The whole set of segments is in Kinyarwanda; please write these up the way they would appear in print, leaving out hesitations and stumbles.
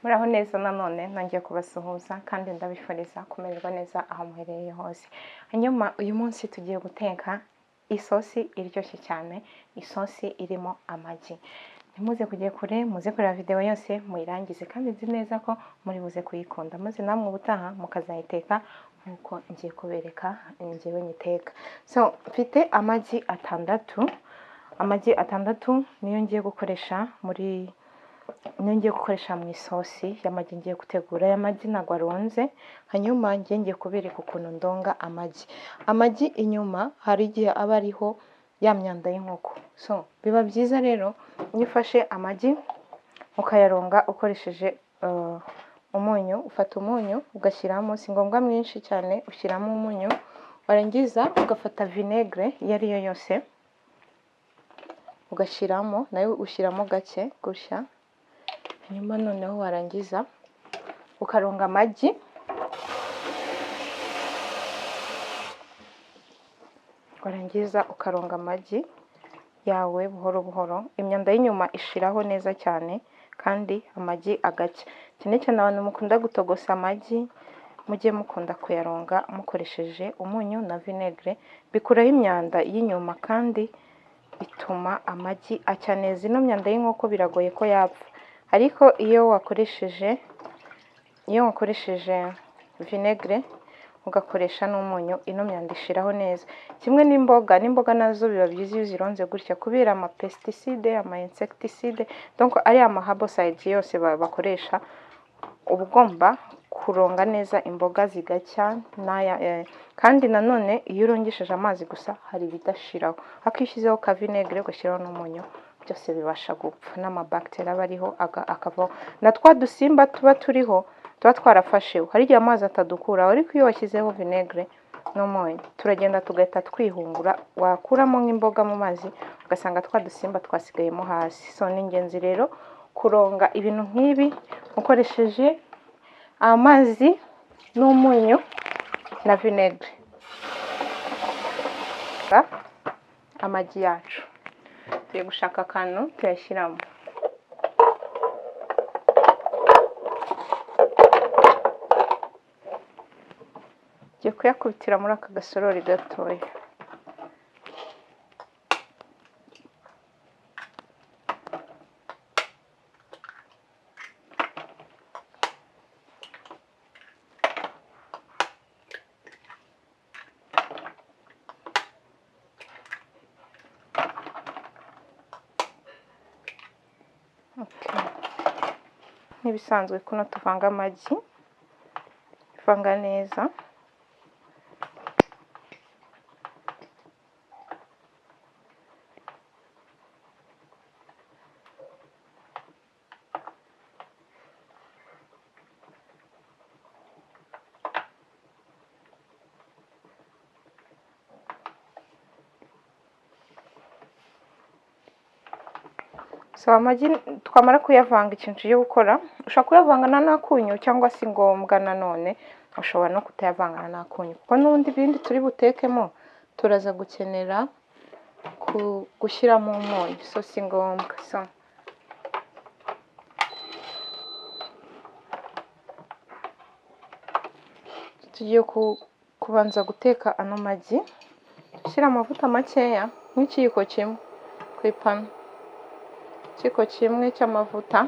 Muraho neza nanone nongeye kubasuhuza kandi ndabifuriza kumererwa neza aho muherereye hose. Hanyuma uyu munsi tugiye guteka isosi iryoshye cyane, isosi irimo amagi. Ntimuze kujya kure, muze kureba video yose muyirangize kandi nzi neza ko muri buze kuyikunda, maze namwe ubutaha mukazayiteka nkuko ngiye kubereka njyewe nyiteka. So mfite amagi atandatu niyo ngiye gukoresha mu isosi y'amagi ngiye gutegura. Aya magi ntabwo aronze, hanyuma ngiye kubereka ukuntu ndonga amagi inyuma hari igihe aba ariho ya myanda y'inkoko. So biba byiza rero iyo ufashe amagi ukayaronga ukoresheje umunyu. Ufata umunyu ugashyiramo, si ngombwa mwinshi cyane, ushyiramo umunyu, warangiza ugafata vinegre iyo ari yo yose ugashyiramo, nayo ushyiramo gake gutya. Hanyuma noneho warangiza ukaronga amagi, yawe buhoro buhoro, imyanda y'inyuma ishiraho neza cyane kandi amagi agacya. Cyane cyane abantu mukunda gutogosa amagi, mujye mukunda kuyaronga mukoresheje umunyu na vinegre, bikuraho imyanda y'inyuma kandi bituma amagi acya neza. Ino myanda y'inkoko biragoye ko yapfa, ariko iyo wakoresheje vinegre ugakoresha n'umunyu, ino myanda ishiraho neza. Kimwe n'imboga nazo biba byiza iyo uzironze gutya, kubera ama pesticide, ama insecticide, donc ari ama herbicides yose bakoresha. Uba ugomba kuronga neza imboga zigacya, kandi nanone iyo urongesheje amazi gusa hari ibidashiraho, ariko iyo ushyizeho ka vinegre ugashyiraho n'umunyu byose bibasha gupfa, n'amabacteria aba ariho akavaho, na twa dusimba tuba turiho tuba twarafasheho. Hari igihe amazi atadukuraho, ariko iyo washyizeho vinegre n'umunyu turagenda tugahita twihungura, wakuramo nk'imboga mu mazi ugasanga twa dusimba twasigayemo hasi. So ni ingenzi rero kuronga ibintu nk'ibi ukoresheje amazi n'umunyu na vinegre. Amagi yacu tugiye gushaka akantu tuyashyiramo. Tugiye kuyakubitira muri aka gasorori gatoya. Nk'ibisanzwe kuno tuvanga amagi, vanga neza. So amagi twamara kuyavanga, ikintu cyo gukora, ushaka kuyavangana n'akunyu cyangwa si ngombwa nanone ushobora no kutayavangana n'akunyu, kuko n'ubundi bindi turi butekemo turaza gukenera gushyiramo umunyu, so si ngombwa. So tugiye kubanza guteka ano magi, ushyira amavuta makeya nk'ikiyiko kimwe ku ipanu, ikiyiko kimwe cy'amavuta.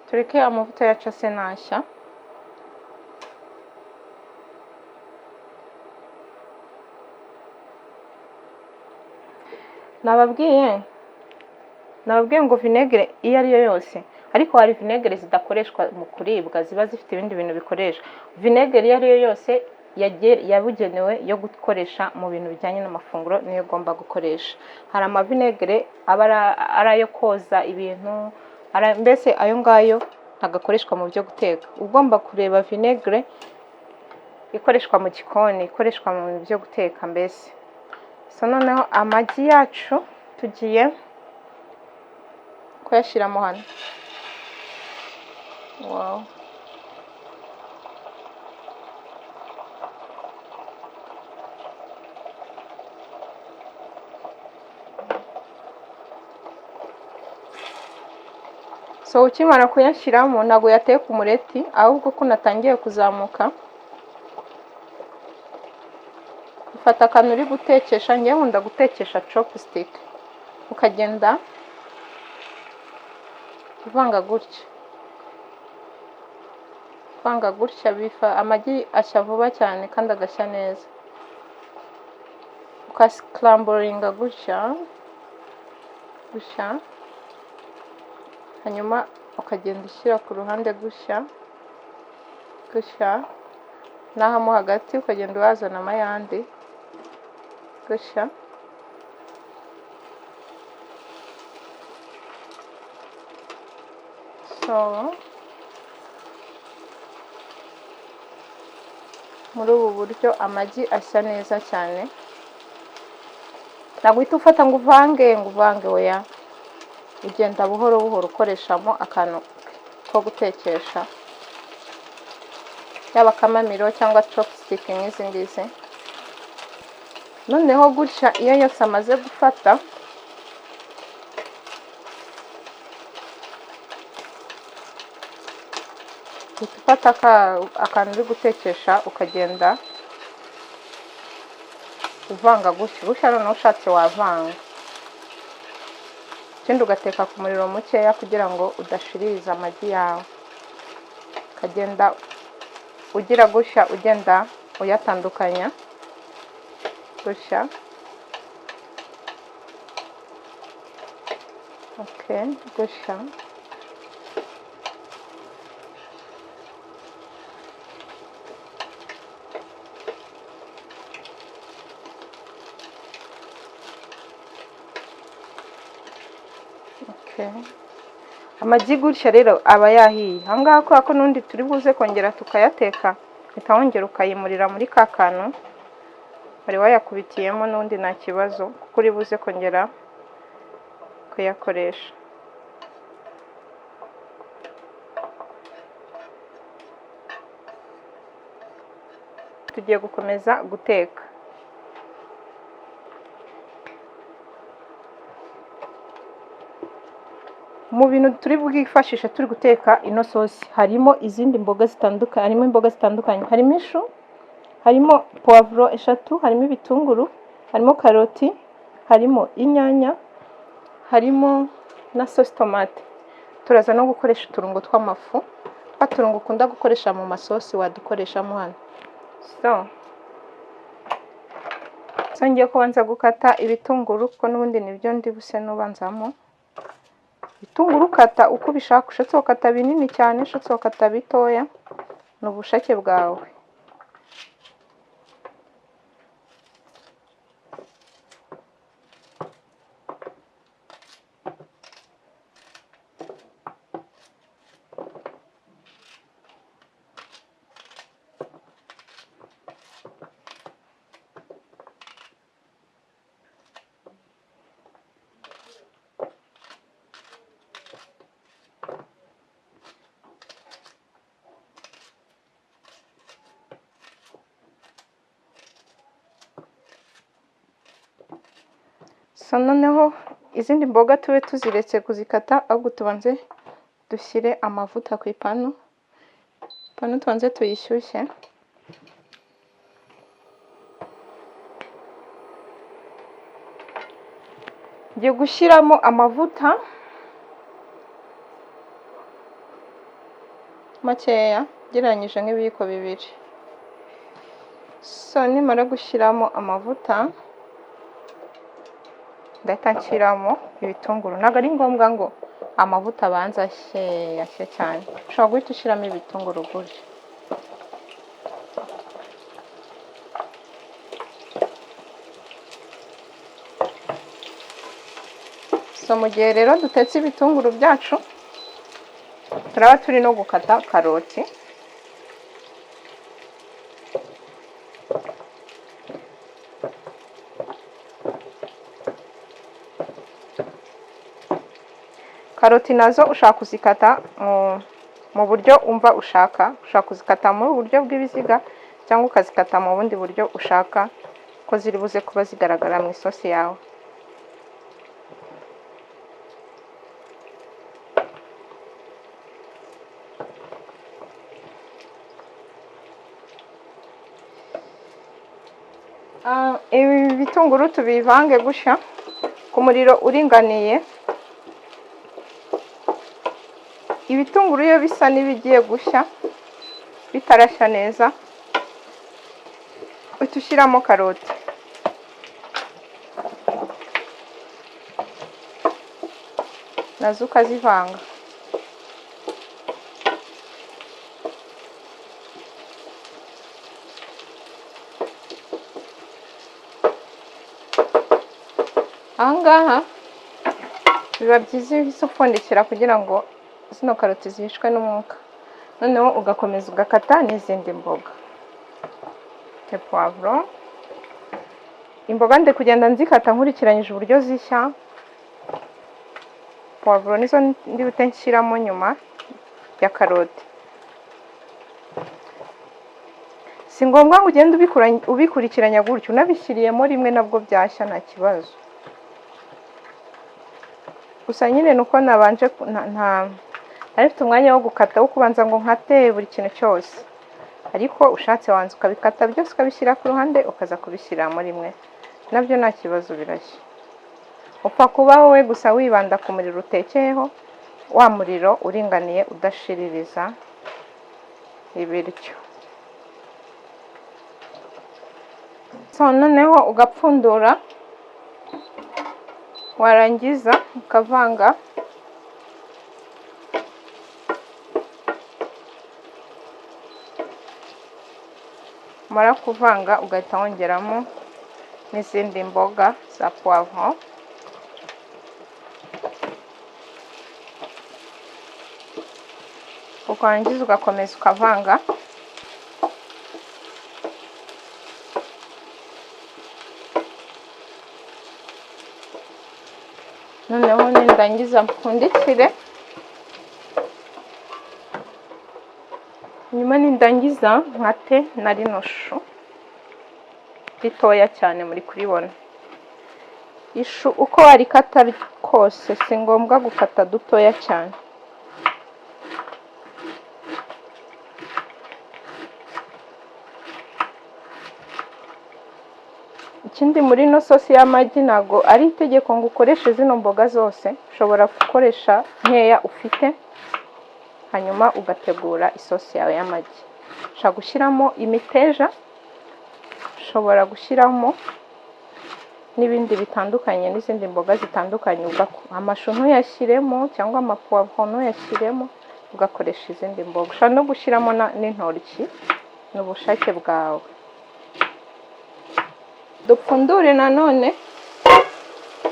Tureke amavuta yacu ase nashya. Nababwiye ngo vinegre iyo ari yo yose, ariko hari vinegre zidakoreshwa mu kuribwa, ziba zifite ibindi bintu bikoresha. Vinegre iyo ari yo yose yabugenewe yo gukoresha mu bintu bijyanye n'amafunguro niyo ugomba gukoresha. Hari ama vinegre aba ari ayo koza ibintu, mbese ayo ngayo ntagakoreshwa mu byo guteka. Ugomba kureba vinegre ikoreshwa mu gikoni, ikoreshwa mu bintu byo guteka mbese. So noneho amagi yacu tugiye kuyashyiramo hano. Wow. So ukimara kuyashyiramo ntabwo yateye ku mureti, ahubwo ko natangiye kuzamuka, ufata akantu uri gutekesha, ngewe nkunda gutekesha chopstick, ukagenda uvanga gutya, uvanga gutya, bifa amagi ashya vuba cyane kandi agashya neza, ukasikrambulinga gutya gutya, hanyuma ukagenda ushyira ku ruhande gutya gutya, naho mo hagati ukagenda wazanamo ayandi gutya. So muri ubu buryo amagi ashya neza cyane, ntabwo uhita ufata ngo uvange oya, ugenda buhoro buhoro ukoreshamo akantu ko gutekesha, yaba akamamiro cyangwa chopstick nk'izi ngizi. Noneho gutya iyo yose amaze gufata, ufata akantu uri gutekesha ukagenda uvanga gutya gutya, noneho ushatse wavanga, ikindi ugateka ku muriro mukeya kugira ngo udashiririza amagi yawe, ukagenda ugira gutya, ugenda uyatandukanya gutya. Okay, gutya. Amagi gutya rero aba yahiye. Ahangaha kubera ko n'undi turi buze kongera tukayateka, uhita wongera ukayimurira muri ka kantu wari wayakubitiyemo, n'undi nta kibazo kuko uri buze kongera kuyakoresha. Tugiye gukomeza guteka. Mu bintu turi bwifashishe turi guteka ino sosi harimo izindi mboga zitandukanye, harimo imboga zitandukanye, harimo ishu, harimo poivro 3, harimo ibitunguru, harimo karoti, harimo inyanya, harimo na sauce tomate. Turaza no gukoresha uturungo tw'amafu, twa turungo ukunda gukoresha mu masosi wadukoreshamo hano. So ngiye kubanza gukata ibitunguru kuko n'ubundi nibyo ndi buse nubanzamo. Ibitunguru ukata uko ubishaka, ushatse ukata binini cyane, ushatse ukata bitoya, ni ubushake bwawe. So noneho izindi mboga tube tuziretse kuzikata, ahubwo tubanze dushyire amavuta ku ipanu. Ipanu tubanze tuyishyushye. Ngiye gushyiramo amavuta makeya gereranyije nk'ibiyiko 2. So nimara gushyiramo amavuta, ndahita nshyiramo ibitunguru. Ntabwo ari ngombwa ngo amavuta abanza ashye cyane, ushobora guhita ushyiramo ibitunguru gutya. So mu gihe rero dutetse ibitunguru byacu, turaba turi no gukata karoti. Karoti nazo ushaka kuzikata mu buryo umva ushaka kuzikata mu buryo bw'ibiziga cyangwa ukazikata mu bundi buryo ushaka ko ziri buze kuba zigaragara mu isosi yawe. Ibi bitunguru tubivange gutya ku muriro uringaniye. Ibitunguru iyo bisa n'ibigiye gushya bitarashya neza, uhita ushyiramo karoti, nazo ukazivanga. Ahangaha biba byiza iyo uhise upfundikira kugira ngo zino karoti zihishwe n'umwuka. Noneho ugakomeza ugakata n'izindi mboga. Puwavuro, imboga ndi kugenda nzikata nkurikiranyije uburyo zishya. Puwavuro nizo ndi bute nshyiramo nyuma ya karoti. Si ngombwa ngo ugende ubikurikiranya gutyo, unabishyiriyemo rimwe nabwo byashya nta kibazo. Gusa nyine nuko nabanje arifite umwanya wo gukata wo kubanza ngo nkate buri kintu cyose, ariko ushatse wanza ukabikata byose ukabishyira ku ruhande ukaza kubishyira muri rimwe, nabyo nta kibazo birashya. Upfa kuba wowe gusa wibanda ku muriro utekeyeho, wa muriro uringaniye udashiririza ibiryo. Noneho ugapfundura, warangiza ukavanga. Umara kuvanga ugahita wongeramo n'izindi mboga za puwavuro. Ukarangiza ugakomeza ukavanga. Noneho nindangiza mpfundikire. Nyuma nindangiza nkate na rino shu ritoya cyane muri kuribona. Ishu uko warikata kose si ngombwa gukata dutoya cyane. Ikindi muri ino sosi y'amagi ntago ari itegeko ngo ukoreshe zino mboga zose, ushobora gukoresha nkeya ufite, hanyuma ugategura isosi yawe y'amagi. Ushobora gushyiramo imiteja, ushobora gushyiramo n'ibindi bitandukanye, n'izindi mboga zitandukanye. Amashu ntuyashyiremo cyangwa amapuwavuro ntuyashyiremo, ugakoresha izindi mboga. Ushobora no gushyiramo n'intoryi, ni ubushake bwawe. Dupfundure nanone,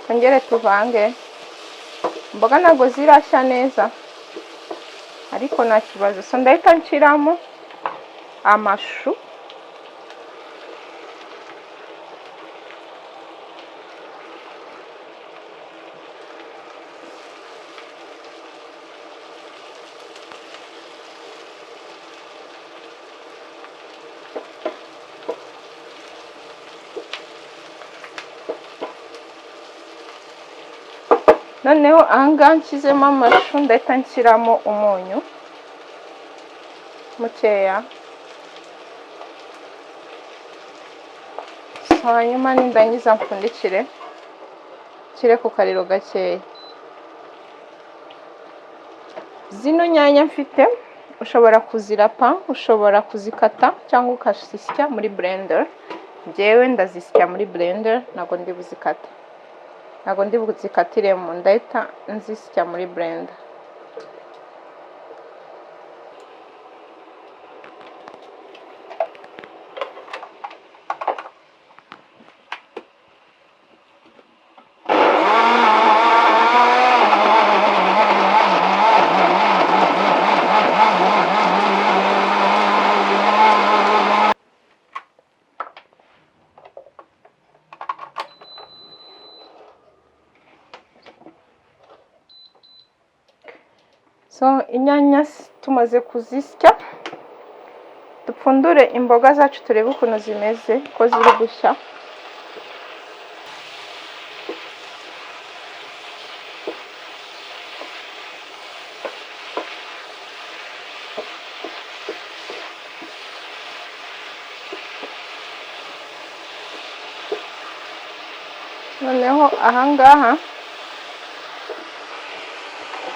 twongere tuvange. Imboga ntabwo zirashya neza, ariko nta kibazo. So ndahita nshyiramo amashu. Noneho ahangaha nshyizemo amashu, ndahita nshyiramo umunyu mukeya. Hanyuma nindangiza mpfundikire, nshyire ku kariro gakeya. Zino nyanya mfite ushobora kuzirapa, ushobora kuzikata cyangwa ukazisya muri blender. Njyewe ndazisya muri blender, ntabwo ndi buzikata. Ntabwo ndi buzikatiremo, ndahita nzisya muri blender. So inyanya tumaze kuzisya, dupfundure imboga zacu turebe ukuntu zimeze, ko ziri gushya. noneho ahangaha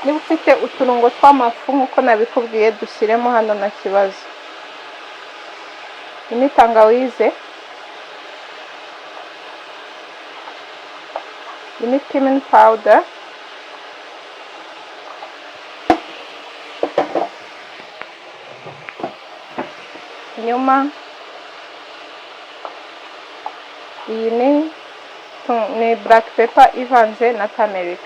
niba ufite uturungo tw'amafu nk'uko nabikubwiye dushyiremo hano nta kibazo. Iyi ni tangawize, iyi ni cumin powder, nyuma iyi ni black pepper ivanze na turmeric.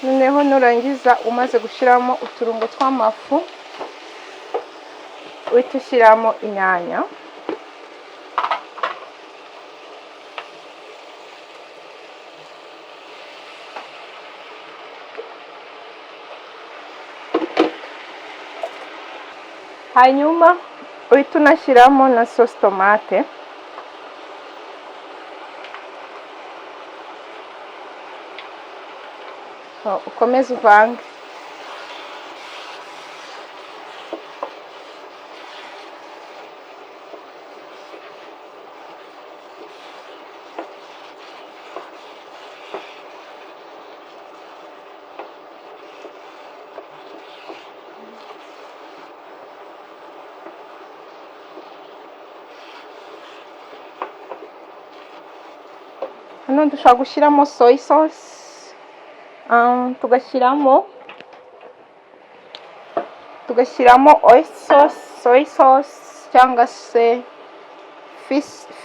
Noneho nurangiza umaze gushyiramo uturungo tw'amafu, uhita ushyiramo inyanya, hanyuma uhita unashyiramo na sauce tomate, ukomeze uvange. Hano dushobora gushyiramo soy sauce, tugashyiramo oyster sauce, soy sauce cyangwa se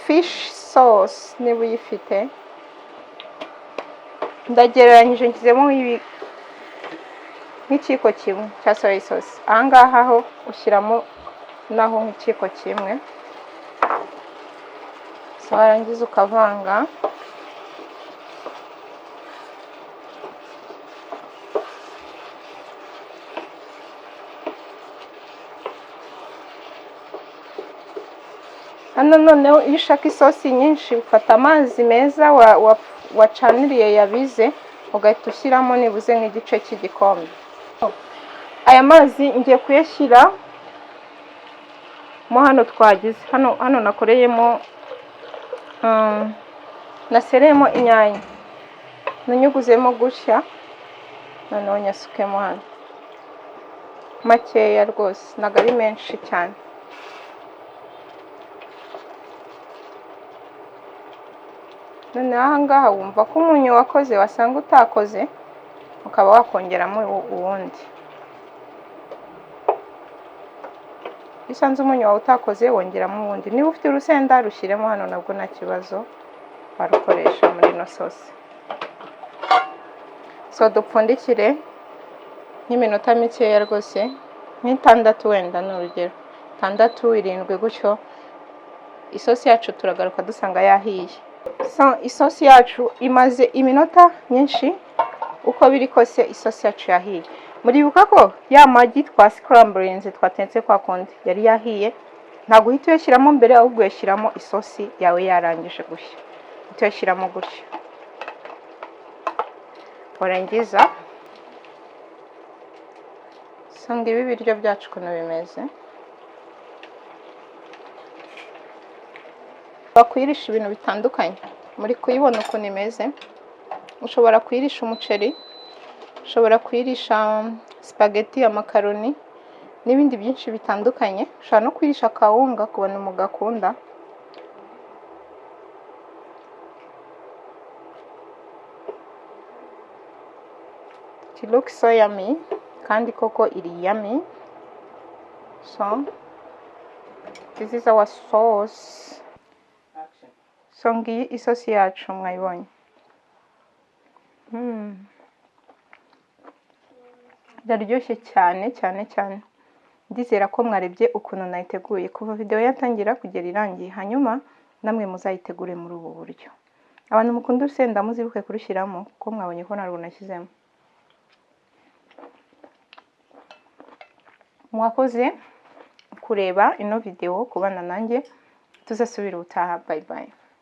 fish sauce niba uyifite. Ndagereranyije nshyizemo nk'ikiko kimwe cya soy sauce. Ahangaha ho ushyiramo naho nk'ikiko kimwe, warangiza ukavanga. Hano noneho iyo ushaka isosi nyinshi ufata amazi meza wacaniriye yabize, ugahita ushyiramo nibuze nk'igice cy'igikombe. Aya mazi ngiye kuyashyira mo hano twagize, hano nakoreyemo, nasereyemo inyanya, nanyuguzemo gutya, noneho nyasukemo hano makeya rwose, ntabwo ari menshi cyane. Noneho ahangaha wumva ko umunyu wakoze wasanga utakoze, ukaba wakongeramo uwundi. Iyo usanze umunyu wawe utakoze wongeramo uwundi. Niba ufite urusenda rushyiremo hano nabwo nta kibazo, warukoresha muri ino sosi. So dupfundikire nk'iminota mikeya rwose, nk'itandatu wenda ni urugero, 6, 7 gutyo. Isosi yacu turagaruka dusanga yahiye. So isosi yacu imaze iminota myinshi, uko biri kose isosi yacu yahiye. Muribuka ko ya magi twa scramblings twatetse kwa kundi yari yahiye, ntabwo uhita uyashyiramo mbere, ahubwo uyashyiramo isosi yawe yarangije gushya. Uhita uyashyiramo gutya, warangiza. So ngibi ibiryo byacu ukuntu bimeze. Bakwirisha ibintu bitandukanye, muri kuyibona ukuntu imeze. Ushobora kuyirisha umuceri, ushobora kuyirisha spaghetti, amakaroni n'ibindi byinshi bitandukanye. Ushobora no kuyirisha kawunga ku bantu mugakunda. It looks so yummy, kandi koko iri yummy. So this is our sauce. So ngiyi isosi yacu mwayibonye. Yaryoshye cyane cyane cyane. Ndizera ko mwarebye ukuntu nayiteguye kuva video yatangira kugera irangiye, hanyuma namwe muzayitegure muri ubu buryo. Abantu mukunda urusenda muzibuke kurushyiramo kuko mwabonye ko narwo nashyizemo. Mwakoze kureba ino video kubana nanjye tuzasubira ubutaha bye bye